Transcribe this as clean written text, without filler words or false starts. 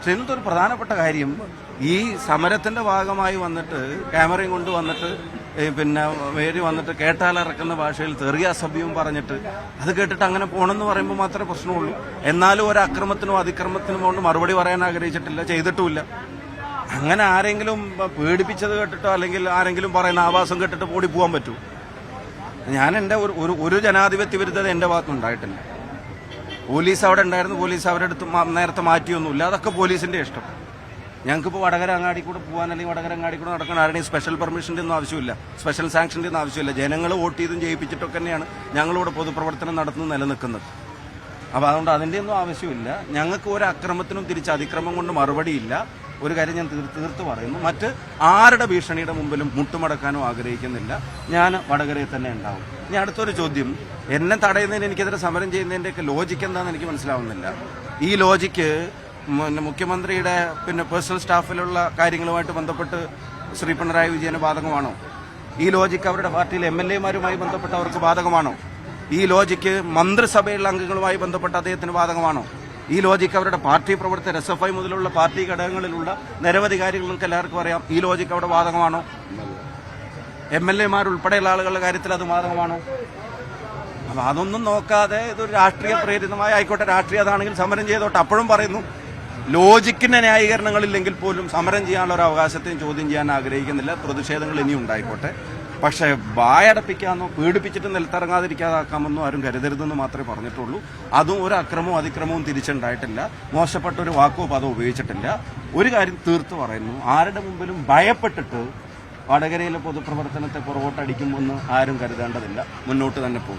പക്ഷെ ഇന്നത്തെ ഒരു പ്രധാനപ്പെട്ട കാര്യം ഈ സമരത്തിന്റെ ഭാഗമായി വന്നിട്ട് ക്യാമറയും കൊണ്ട് വന്നിട്ട് പിന്നെ വേരി വന്നിട്ട് കേട്ടാലിറക്കുന്ന ഭാഷയിൽ തെറിയ അസഭ്യവും പറഞ്ഞിട്ട് അത് കേട്ടിട്ട് അങ്ങനെ പോകണമെന്ന് പറയുമ്പോൾ മാത്രമേ പ്രശ്നമുള്ളൂ. എന്നാലും ഒരു അക്രമത്തിനോ അതിക്രമത്തിനോ കൊണ്ട് മറുപടി പറയാൻ ആഗ്രഹിച്ചിട്ടില്ല, ചെയ്തിട്ടുമില്ല. അങ്ങനെ ആരെങ്കിലും പേടിപ്പിച്ചത് കേട്ടിട്ടോ അല്ലെങ്കിൽ ആരെങ്കിലും പറയുന്ന ആവാസം കേട്ടിട്ട് ഓടി പോകാൻ പറ്റൂ? ഞാൻ എൻ്റെ ഒരു ജനാധിപത്യ വിരുദ്ധത എൻ്റെ ഭാഗത്തുനിന്നുണ്ടായിട്ടില്ല. പോലീസ് അവിടെ ഉണ്ടായിരുന്നു, പോലീസ് അവരുടെ അടുത്ത് നേരത്തെ മാറ്റിയൊന്നുമില്ല. അതൊക്കെ പോലീസിന്റെ ഇഷ്ടം. ഞങ്ങൾക്കിപ്പോൾ വടകര അങ്ങാടി കൂടെ പോകാൻ അല്ലെങ്കിൽ വടകര അങ്ങാടി കൂടെ നടക്കാൻ ആരുടെയും സ്പെഷ്യൽ പെർമിഷൻ്റെ ഒന്നും ആവശ്യമില്ല, സ്പെഷ്യൽ സാങ്ഷൻ്റെ ഒന്നും ആവശ്യമില്ല. ജനങ്ങൾ വോട്ട് ചെയ്തും ജയിപ്പിച്ചിട്ടൊക്കെ തന്നെയാണ് ഞങ്ങളിവിടെ പൊതുപ്രവർത്തനം നടത്തുന്നത് നിലനിൽക്കുന്നത്. അപ്പോൾ അതുകൊണ്ട് അതിൻ്റെ ഒന്നും ആവശ്യമില്ല. ഞങ്ങൾക്ക് ഒരു അക്രമത്തിനും തിരിച്ച് അതിക്രമം കൊണ്ട് മറുപടിയില്ല. ഒരു കാര്യം ഞാൻ തീർത്ത് പറയുന്നു, മറ്റ് ആരുടെ ഭീഷണിയുടെ മുമ്പിലും മുട്ടുമടക്കാനും ആഗ്രഹിക്കുന്നില്ല. ഞാൻ വടകരയിൽ തന്നെ ഉണ്ടാവും. ഇനി അടുത്തൊരു ചോദ്യം, എന്നെ തടയുന്നതിന് എനിക്കെതിരെ സമരം ചെയ്യുന്നതിൻ്റെയൊക്കെ ലോജിക്ക് എന്താണെന്ന് എനിക്ക് മനസ്സിലാവുന്നില്ല. ഈ ലോജിക്ക് മുഖ്യമന്ത്രിയുടെ പേഴ്സണൽ സ്റ്റാഫിലുള്ള കാര്യങ്ങളുമായിട്ട് ബന്ധപ്പെട്ട് ശ്രീ പിണറായി വിജയന് ബാധകമാണോ? ഈ ലോജിക്ക് അവരുടെ പാർട്ടിയിലെ MLA-മാരുമായി ബന്ധപ്പെട്ട് അവർക്ക് ബാധകമാണോ? ഈ ലോജിക്ക് മന്ത്രിസഭയിലുള്ള അംഗങ്ങളുമായി ബന്ധപ്പെട്ട് അദ്ദേഹത്തിന് ബാധകമാണോ? ഈ ലോജിക്ക് അവരുടെ പാർട്ടി പ്രവർത്തകർ SFI മുതലുള്ള പാർട്ടി ഘടകങ്ങളിലുള്ള നിരവധി കാര്യങ്ങൾക്ക് എല്ലാവർക്കും അറിയാം. ഈ ലോജിക്ക് അവിടെ ബാധകമാണോ? MLA-മാരുൾപ്പെടെയുള്ള ആളുകളുടെ കാര്യത്തിൽ അത് ബാധകമാണോ? അപ്പൊ അതൊന്നും നോക്കാതെ ഇതൊരു രാഷ്ട്രീയ പ്രേരിതമായ ആയിക്കോട്ടെ, രാഷ്ട്രീയതാണെങ്കിൽ സമരം ചെയ്തോട്ടെ. അപ്പോഴും പറയുന്നു, ലോജിക്കിന്റെ ന്യായീകരണങ്ങളില്ലെങ്കിൽ പോലും സമരം ചെയ്യാനുള്ള ഒരു അവകാശത്തെയും ചോദ്യം ചെയ്യാൻ ആഗ്രഹിക്കുന്നില്ല. പ്രതിഷേധങ്ങൾ ഇനിയും ഉണ്ടായിക്കോട്ടെ. പക്ഷേ വായടപ്പിക്കാമെന്നോ പീഡിപ്പിച്ചിട്ട് നിലത്തിറങ്ങാതിരിക്കാതാക്കാമെന്നോ ആരും കരുതരുതെന്ന് മാത്രമേ പറഞ്ഞിട്ടുള്ളൂ. അതും ഒരു അക്രമവും അതിക്രമവും തിരിച്ചുണ്ടായിട്ടില്ല. മോശപ്പെട്ട ഒരു വാക്കോ പദമോ ഉപയോഗിച്ചിട്ടില്ല. ഒരു കാര്യം തീർത്ത് പറയുന്നു, ആരുടെ മുമ്പിലും ഭയപ്പെട്ടിട്ട് വടകരയിലെ പൊതുപ്രവർത്തനത്തെ പുറകോട്ടടിക്കുമെന്ന് ആരും കരുതേണ്ടതില്ല. മുന്നോട്ട് തന്നെ പോകും.